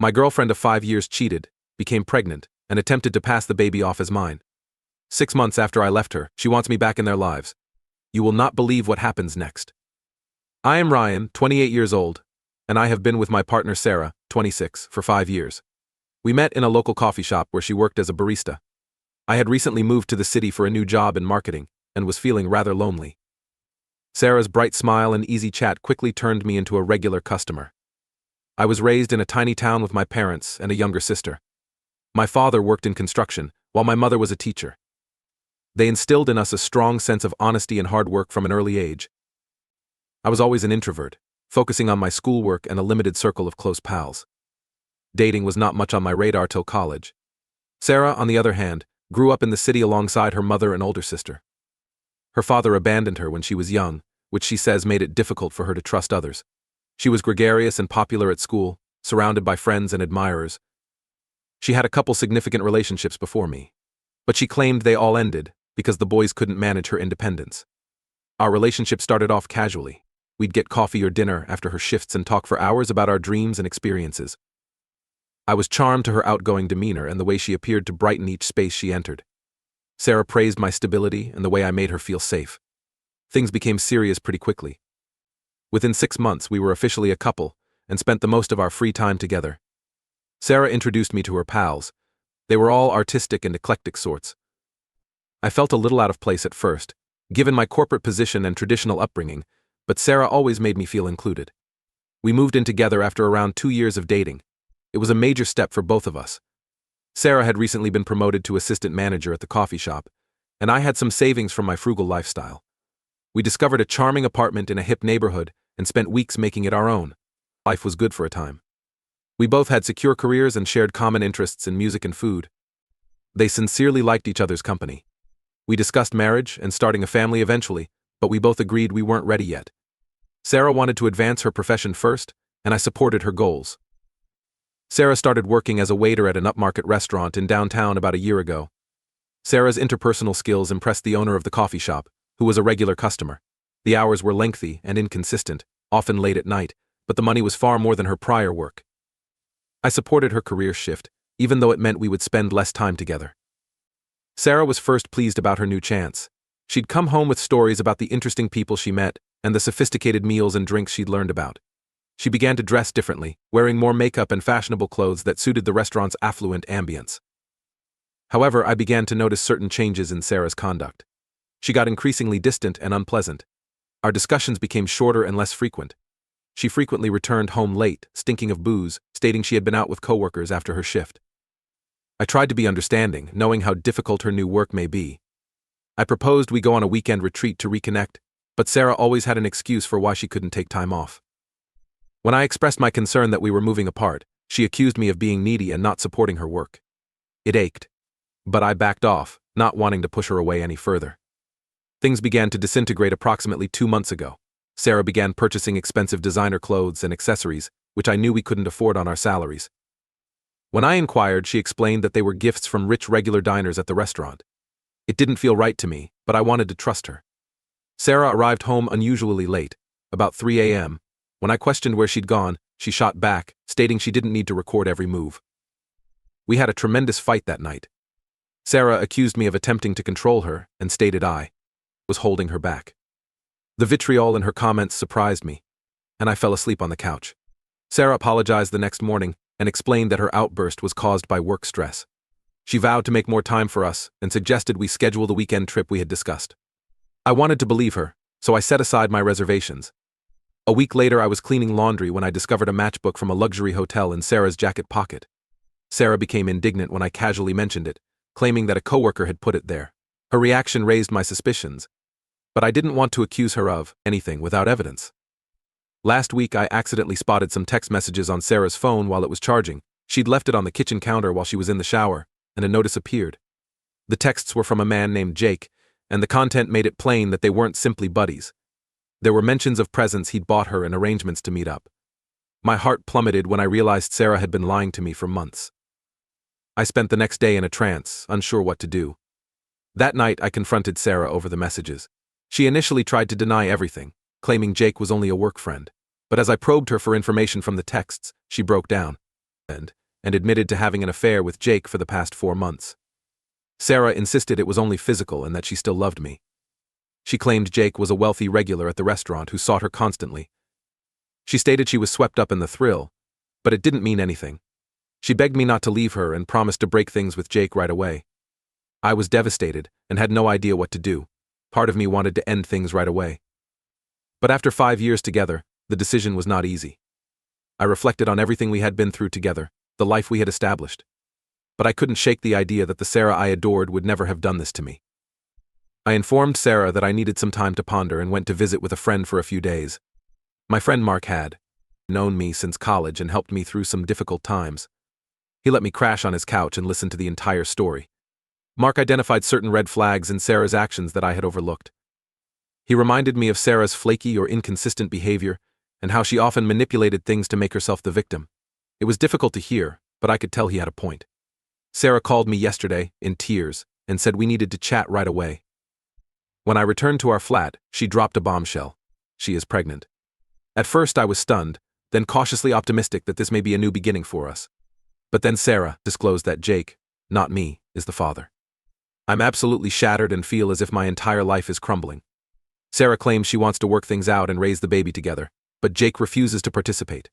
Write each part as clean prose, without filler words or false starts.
My girlfriend of 5 years cheated, became pregnant, and attempted to pass the baby off as mine. 6 months after I left her, she wants me back in their lives. You will not believe what happens next. I am Ryan, 28 years old, and I have been with my partner Sarah, 26, for 5 years. We met in a local coffee shop where she worked as a barista. I had recently moved to the city for a new job in marketing and was feeling rather lonely. Sarah's bright smile and easy chat quickly turned me into a regular customer. I was raised in a tiny town with my parents and a younger sister. My father worked in construction, while my mother was a teacher. They instilled in us a strong sense of honesty and hard work from an early age. I was always an introvert, focusing on my schoolwork and a limited circle of close pals. Dating was not much on my radar till college. Sarah, on the other hand, grew up in the city alongside her mother and older sister. Her father abandoned her when she was young, which she says made it difficult for her to trust others. She was gregarious and popular at school, surrounded by friends and admirers. She had a couple significant relationships before me, but she claimed they all ended because the boys couldn't manage her independence. Our relationship started off casually. We'd get coffee or dinner after her shifts and talk for hours about our dreams and experiences. I was charmed to her outgoing demeanor and the way she appeared to brighten each space she entered. Sarah praised my stability and the way I made her feel safe. Things became serious pretty quickly. Within 6 months, we were officially a couple and spent the most of our free time together. Sarah introduced me to her pals. They were all artistic and eclectic sorts. I felt a little out of place at first, given my corporate position and traditional upbringing, but Sarah always made me feel included. We moved in together after around 2 years of dating. It was a major step for both of us. Sarah had recently been promoted to assistant manager at the coffee shop, and I had some savings from my frugal lifestyle. We discovered a charming apartment in a hip neighborhood and spent weeks making it our own. Life was good for a time. We both had secure careers and shared common interests in music and food. They sincerely liked each other's company. We discussed marriage and starting a family eventually, but we both agreed we weren't ready yet. Sarah wanted to advance her profession first, and I supported her goals. Sarah started working as a waiter at an upmarket restaurant in downtown about a year ago. Sarah's interpersonal skills impressed the owner of the coffee shop, who was a regular customer. The hours were lengthy and inconsistent, often late at night, but the money was far more than her prior work. I supported her career shift, even though it meant we would spend less time together. Sarah was first pleased about her new chance. She'd come home with stories about the interesting people she met and the sophisticated meals and drinks she'd learned about. She began to dress differently, wearing more makeup and fashionable clothes that suited the restaurant's affluent ambience. However, I began to notice certain changes in Sarah's conduct. She got increasingly distant and unpleasant. Our discussions became shorter and less frequent. She frequently returned home late, stinking of booze, stating she had been out with coworkers after her shift. I tried to be understanding, knowing how difficult her new work may be. I proposed we go on a weekend retreat to reconnect, but Sarah always had an excuse for why she couldn't take time off. When I expressed my concern that we were moving apart, she accused me of being needy and not supporting her work. It ached. But I backed off, not wanting to push her away any further. Things began to disintegrate approximately 2 months ago. Sarah began purchasing expensive designer clothes and accessories, which I knew we couldn't afford on our salaries. When I inquired, she explained that they were gifts from rich regular diners at the restaurant. It didn't feel right to me, but I wanted to trust her. Sarah arrived home unusually late, about 3 a.m. When I questioned where she'd gone, she shot back, stating she didn't need to record every move. We had a tremendous fight that night. Sarah accused me of attempting to control her and stated I was holding her back. The vitriol in her comments surprised me, and I fell asleep on the couch. Sarah apologized the next morning and explained that her outburst was caused by work stress. She vowed to make more time for us and suggested we schedule the weekend trip we had discussed. I wanted to believe her, so I set aside my reservations. A week later, I was cleaning laundry when I discovered a matchbook from a luxury hotel in Sarah's jacket pocket. Sarah became indignant when I casually mentioned it, claiming that a coworker had put it there. Her reaction raised my suspicions, but I didn't want to accuse her of anything without evidence. Last week, I accidentally spotted some text messages on Sarah's phone while it was charging. She'd left it on the kitchen counter while she was in the shower, and a notice appeared. The texts were from a man named Jake, and the content made it plain that they weren't simply buddies. There were mentions of presents he'd bought her and arrangements to meet up. My heart plummeted when I realized Sarah had been lying to me for months. I spent the next day in a trance, unsure what to do. That night, I confronted Sarah over the messages. She initially tried to deny everything, claiming Jake was only a work friend. But as I probed her for information from the texts, she broke down. and admitted to having an affair with Jake for the past 4 months. Sarah insisted it was only physical and that she still loved me. She claimed Jake was a wealthy regular at the restaurant who sought her constantly. She stated she was swept up in the thrill, but it didn't mean anything. She begged me not to leave her and promised to break things with Jake right away. I was devastated and had no idea what to do. Part of me wanted to end things right away. But after 5 years together, the decision was not easy. I reflected on everything we had been through together, the life we had established. But I couldn't shake the idea that the Sarah I adored would never have done this to me. I informed Sarah that I needed some time to ponder and went to visit with a friend for a few days. My friend Mark had known me since college and helped me through some difficult times. He let me crash on his couch and listen to the entire story. Mark identified certain red flags in Sarah's actions that I had overlooked. He reminded me of Sarah's flaky or inconsistent behavior and how she often manipulated things to make herself the victim. It was difficult to hear, but I could tell he had a point. Sarah called me yesterday, in tears, and said we needed to chat right away. When I returned to our flat, she dropped a bombshell. She is pregnant. At first I was stunned, then cautiously optimistic that this may be a new beginning for us. But then Sarah disclosed that Jake, not me, is the father. I'm absolutely shattered and feel as if my entire life is crumbling. Sarah claims she wants to work things out and raise the baby together, but Jake refuses to participate.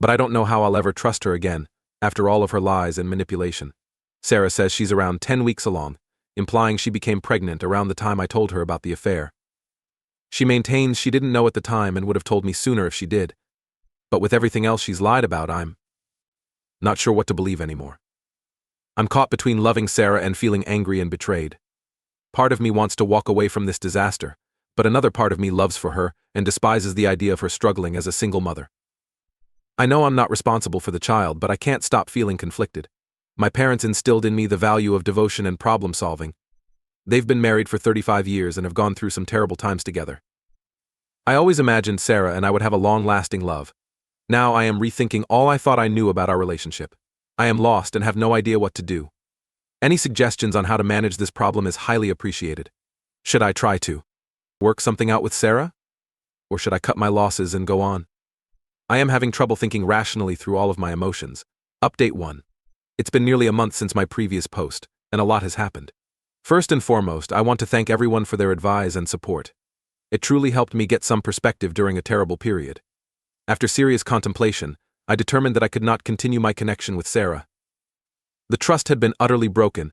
But I don't know how I'll ever trust her again, after all of her lies and manipulation. Sarah says she's around 10 weeks along, implying she became pregnant around the time I told her about the affair. She maintains she didn't know at the time and would have told me sooner if she did. But with everything else she's lied about, I'm not sure what to believe anymore. I'm caught between loving Sarah and feeling angry and betrayed. Part of me wants to walk away from this disaster, but another part of me loves for her and despises the idea of her struggling as a single mother. I know I'm not responsible for the child, but I can't stop feeling conflicted. My parents instilled in me the value of devotion and problem solving. They've been married for 35 years and have gone through some terrible times together. I always imagined Sarah and I would have a long-lasting love. Now I am rethinking all I thought I knew about our relationship. I am lost and have no idea what to do. Any suggestions on how to manage this problem is highly appreciated. Should I try to work something out with Sarah? Or should I cut my losses and go on? I am having trouble thinking rationally through all of my emotions. Update 1. It's been nearly a month since my previous post, and a lot has happened. First and foremost, I want to thank everyone for their advice and support. It truly helped me get some perspective during a terrible period. After serious contemplation, I determined that I could not continue my connection with Sarah. The trust had been utterly broken,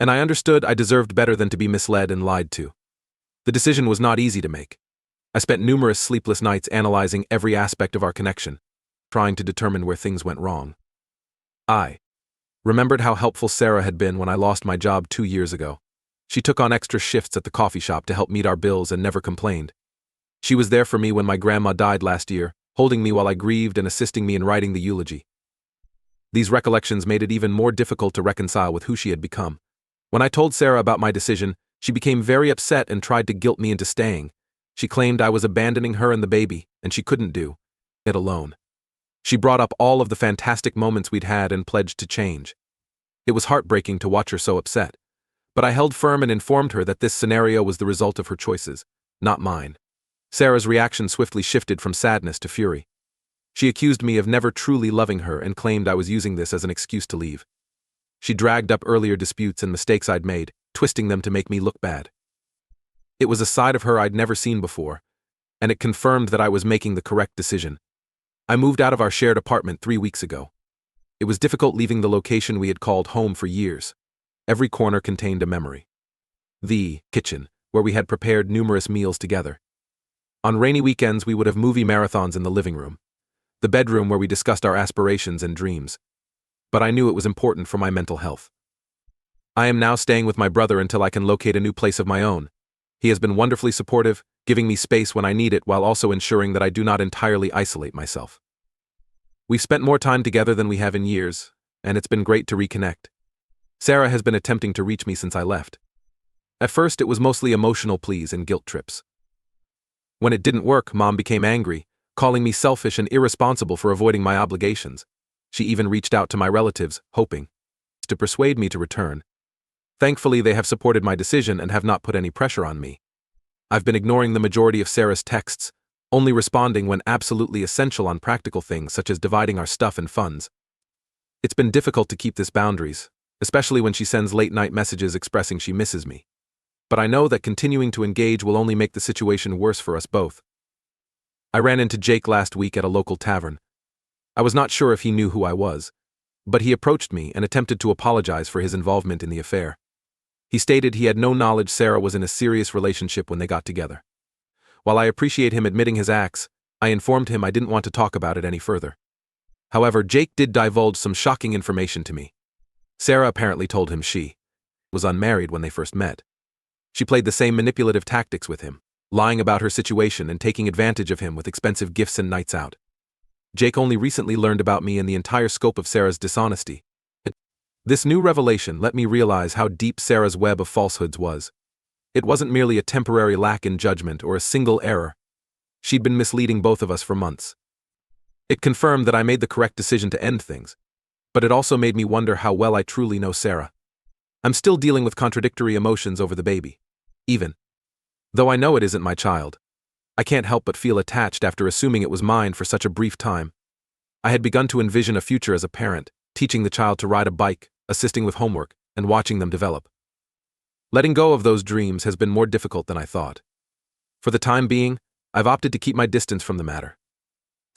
and I understood I deserved better than to be misled and lied to. The decision was not easy to make. I spent numerous sleepless nights analyzing every aspect of our connection, trying to determine where things went wrong. I remembered how helpful Sarah had been when I lost my job 2 years ago. She took on extra shifts at the coffee shop to help meet our bills and never complained. She was there for me when my grandma died last year, holding me while I grieved and assisting me in writing the eulogy. These recollections made it even more difficult to reconcile with who she had become. When I told Sarah about my decision, she became very upset and tried to guilt me into staying. She claimed I was abandoning her and the baby, and she couldn't do it alone. She brought up all of the fantastic moments we'd had and pledged to change. It was heartbreaking to watch her so upset, but I held firm and informed her that this scenario was the result of her choices, not mine. Sarah's reaction swiftly shifted from sadness to fury. She accused me of never truly loving her and claimed I was using this as an excuse to leave. She dragged up earlier disputes and mistakes I'd made, twisting them to make me look bad. It was a side of her I'd never seen before, and it confirmed that I was making the correct decision. I moved out of our shared apartment 3 weeks ago. It was difficult leaving the location we had called home for years. Every corner contained a memory. The kitchen, where we had prepared numerous meals together. On rainy weekends, we would have movie marathons in the living room. The bedroom where we discussed our aspirations and dreams. But I knew it was important for my mental health. I am now staying with my brother until I can locate a new place of my own. He has been wonderfully supportive, giving me space when I need it while also ensuring that I do not entirely isolate myself. We've spent more time together than we have in years, and it's been great to reconnect. Sarah has been attempting to reach me since I left. At first, it was mostly emotional pleas and guilt trips. When it didn't work, Mom became angry, calling me selfish and irresponsible for avoiding my obligations. She even reached out to my relatives, hoping to persuade me to return. Thankfully, they have supported my decision and have not put any pressure on me. I've been ignoring the majority of Sarah's texts, only responding when absolutely essential on practical things such as dividing our stuff and funds. It's been difficult to keep this boundaries, especially when she sends late-night messages expressing she misses me. But I know that continuing to engage will only make the situation worse for us both. I ran into Jake last week at a local tavern. I was not sure if he knew who I was, but he approached me and attempted to apologize for his involvement in the affair. He stated he had no knowledge Sarah was in a serious relationship when they got together. While I appreciate him admitting his acts, I informed him I didn't want to talk about it any further. However, Jake did divulge some shocking information to me. Sarah apparently told him she was unmarried when they first met. She played the same manipulative tactics with him, lying about her situation and taking advantage of him with expensive gifts and nights out. Jake only recently learned about me and the entire scope of Sarah's dishonesty. This new revelation let me realize how deep Sarah's web of falsehoods was. It wasn't merely a temporary lack in judgment or a single error. She'd been misleading both of us for months. It confirmed that I made the correct decision to end things, but it also made me wonder how well I truly know Sarah. I'm still dealing with contradictory emotions over the baby. Even though I know it isn't my child, I can't help but feel attached after assuming it was mine for such a brief time. I had begun to envision a future as a parent, teaching the child to ride a bike, assisting with homework, and watching them develop. Letting go of those dreams has been more difficult than I thought. For the time being, I've opted to keep my distance from the matter.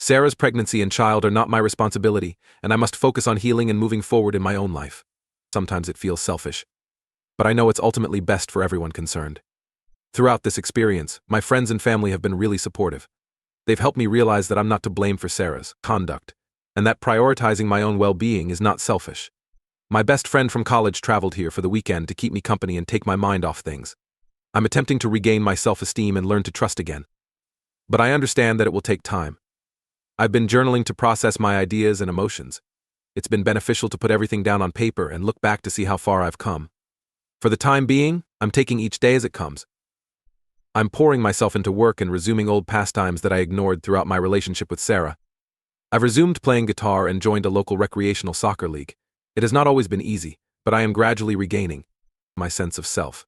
Sarah's pregnancy and child are not my responsibility, and I must focus on healing and moving forward in my own life. Sometimes it feels selfish, but I know it's ultimately best for everyone concerned. Throughout this experience, my friends and family have been really supportive. They've helped me realize that I'm not to blame for Sarah's conduct, and that prioritizing my own well-being is not selfish. My best friend from college traveled here for the weekend to keep me company and take my mind off things. I'm attempting to regain my self-esteem and learn to trust again. But I understand that it will take time. I've been journaling to process my ideas and emotions. It's been beneficial to put everything down on paper and look back to see how far I've come. For the time being, I'm taking each day as it comes. I'm pouring myself into work and resuming old pastimes that I ignored throughout my relationship with Sarah. I've resumed playing guitar and joined a local recreational soccer league. It has not always been easy, but I am gradually regaining my sense of self.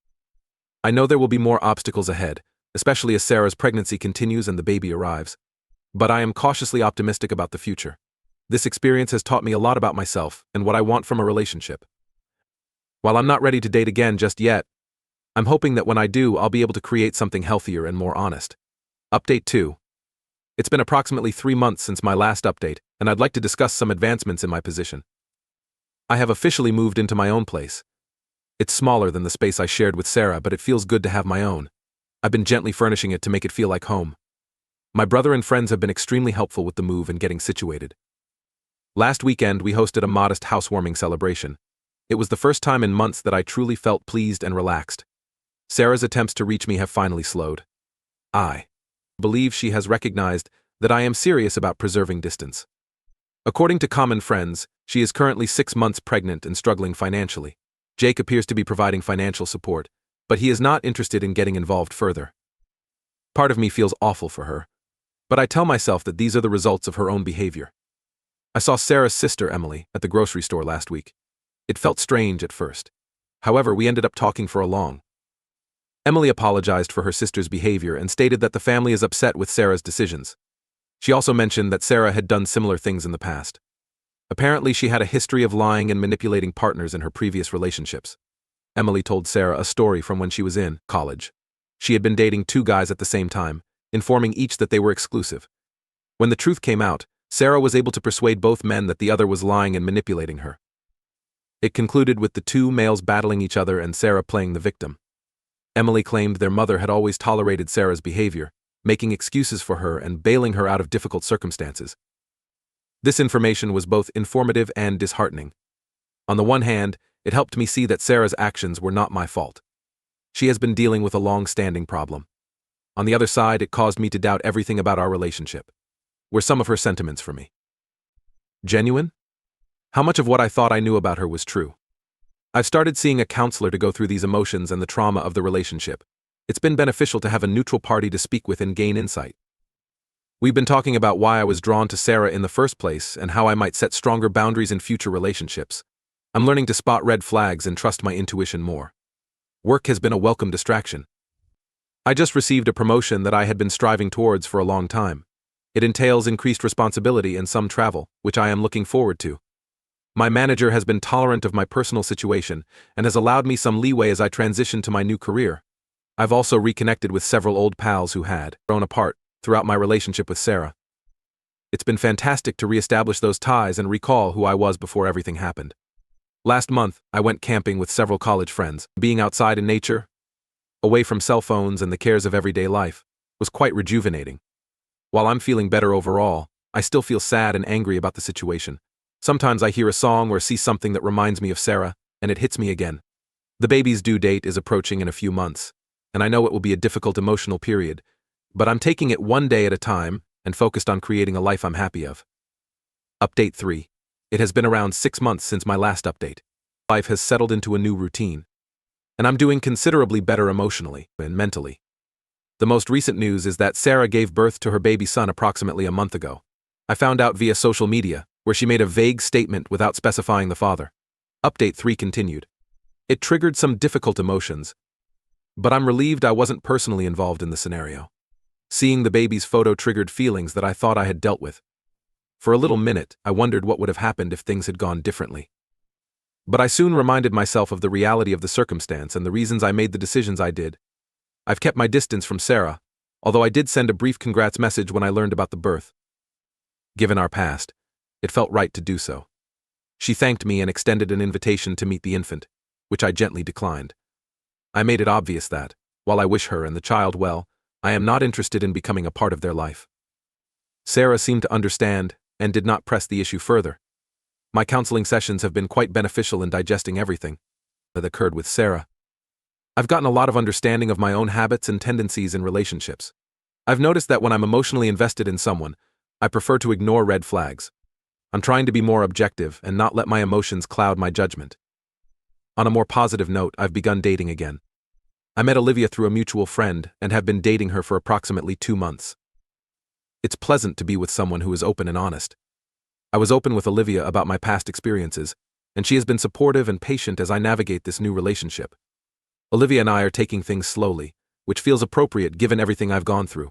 I know there will be more obstacles ahead, especially as Sarah's pregnancy continues and the baby arrives. But I am cautiously optimistic about the future. This experience has taught me a lot about myself and what I want from a relationship. While I'm not ready to date again just yet, I'm hoping that when I do, I'll be able to create something healthier and more honest. Update 2. It's been approximately 3 months since my last update, and I'd like to discuss some advancements in my position. I have officially moved into my own place. It's smaller than the space I shared with Sarah, but it feels good to have my own. I've been gently furnishing it to make it feel like home. My brother and friends have been extremely helpful with the move and getting situated. Last weekend, we hosted a modest housewarming celebration. It was the first time in months that I truly felt pleased and relaxed. Sarah's attempts to reach me have finally slowed. I believe she has recognized that I am serious about preserving distance. According to common friends, she is currently 6 months pregnant and struggling financially. Jake appears to be providing financial support, but he is not interested in getting involved further. Part of me feels awful for her, but I tell myself that these are the results of her own behavior. I saw Sarah's sister, Emily, at the grocery store last week. It felt strange at first. However, we ended up talking for a long. Emily apologized for her sister's behavior and stated that the family is upset with Sarah's decisions. She also mentioned that Sarah had done similar things in the past. Apparently, she had a history of lying and manipulating partners in her previous relationships. Emily told Sarah a story from when she was in college. She had been dating 2 guys at the same time, informing each that they were exclusive. When the truth came out, Sarah was able to persuade both men that the other was lying and manipulating her. It concluded with the 2 males battling each other and Sarah playing the victim. Emily claimed their mother had always tolerated Sarah's behavior, making excuses for her and bailing her out of difficult circumstances. This information was both informative and disheartening. On the one hand, it helped me see that Sarah's actions were not my fault. She has been dealing with a long-standing problem. On the other side, it caused me to doubt everything about our relationship. Were some of her sentiments for me genuine? How much of what I thought I knew about her was true? I've started seeing a counselor to go through these emotions and the trauma of the relationship. It's been beneficial to have a neutral party to speak with and gain insight. We've been talking about why I was drawn to Sarah in the first place and how I might set stronger boundaries in future relationships. I'm learning to spot red flags and trust my intuition more. Work has been a welcome distraction. I just received a promotion that I had been striving towards for a long time. It entails increased responsibility and some travel, which I am looking forward to. My manager has been tolerant of my personal situation and has allowed me some leeway as I transition to my new career. I've also reconnected with several old pals who had grown apart throughout my relationship with Sarah. It's been fantastic to reestablish those ties and recall who I was before everything happened. Last month, I went camping with several college friends. Being outside in nature, away from cell phones and the cares of everyday life, was quite rejuvenating. While I'm feeling better overall, I still feel sad and angry about the situation. Sometimes I hear a song or see something that reminds me of Sarah, and it hits me again. The baby's due date is approaching in a few months, and I know it will be a difficult emotional period, but I'm taking it one day at a time and focused on creating a life I'm happy of. Update 3. It has been around 6 months since my last update. Life has settled into a new routine, and I'm doing considerably better emotionally and mentally. The most recent news is that Sarah gave birth to her baby son approximately a month ago. I found out via social media, where she made a vague statement without specifying the father. Update 3 continued. It triggered some difficult emotions, but I'm relieved I wasn't personally involved in the scenario. Seeing the baby's photo triggered feelings that I thought I had dealt with. For a little minute, I wondered what would have happened if things had gone differently. But I soon reminded myself of the reality of the circumstance and the reasons I made the decisions I did. I've kept my distance from Sarah, although I did send a brief congrats message when I learned about the birth. Given our past, it felt right to do so. She thanked me and extended an invitation to meet the infant, which I gently declined. I made it obvious that, while I wish her and the child well, I am not interested in becoming a part of their life. Sarah seemed to understand and did not press the issue further. My counseling sessions have been quite beneficial in digesting everything that occurred with Sarah. I've gotten a lot of understanding of my own habits and tendencies in relationships. I've noticed that when I'm emotionally invested in someone, I prefer to ignore red flags. I'm trying to be more objective and not let my emotions cloud my judgment. On a more positive note, I've begun dating again. I met Olivia through a mutual friend and have been dating her for approximately 2 months. It's pleasant to be with someone who is open and honest. I was open with Olivia about my past experiences, and she has been supportive and patient as I navigate this new relationship. Olivia and I are taking things slowly, which feels appropriate given everything I've gone through.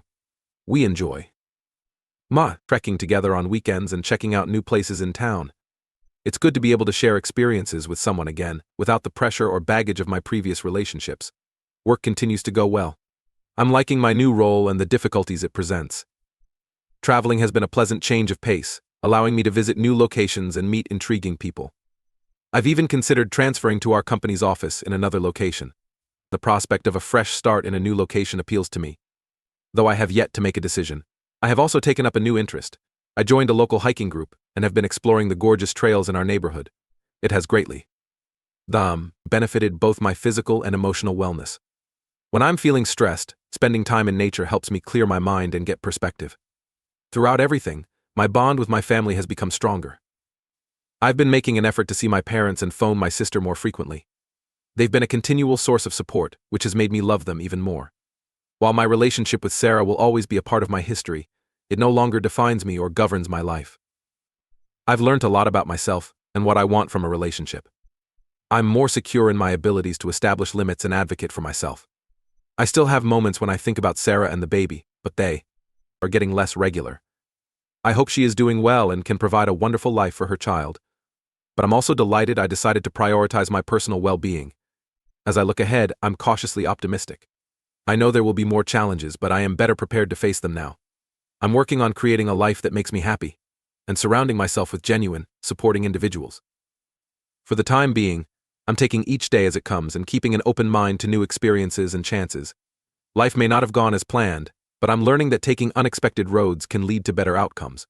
We enjoy trekking together on weekends and checking out new places in town. It's good to be able to share experiences with someone again, without the pressure or baggage of my previous relationships. Work continues to go well. I'm liking my new role and the difficulties it presents. Traveling has been a pleasant change of pace, allowing me to visit new locations and meet intriguing people. I've even considered transferring to our company's office in another location. The prospect of a fresh start in a new location appeals to me. Though I have yet to make a decision, I have also taken up a new interest. I joined a local hiking group and have been exploring the gorgeous trails in our neighborhood. It has greatly benefited both my physical and emotional wellness. When I'm feeling stressed, spending time in nature helps me clear my mind and get perspective. Throughout everything, my bond with my family has become stronger. I've been making an effort to see my parents and phone my sister more frequently. They've been a continual source of support, which has made me love them even more. While my relationship with Sarah will always be a part of my history, it no longer defines me or governs my life. I've learned a lot about myself and what I want from a relationship. I'm more secure in my abilities to establish limits and advocate for myself. I still have moments when I think about Sarah and the baby, but they are getting less regular. I hope she is doing well and can provide a wonderful life for her child. But I'm also delighted I decided to prioritize my personal well-being. As I look ahead, I'm cautiously optimistic. I know there will be more challenges, but I am better prepared to face them now. I'm working on creating a life that makes me happy, and surrounding myself with genuine, supporting individuals. For the time being, I'm taking each day as it comes and keeping an open mind to new experiences and chances. Life may not have gone as planned, but I'm learning that taking unexpected roads can lead to better outcomes.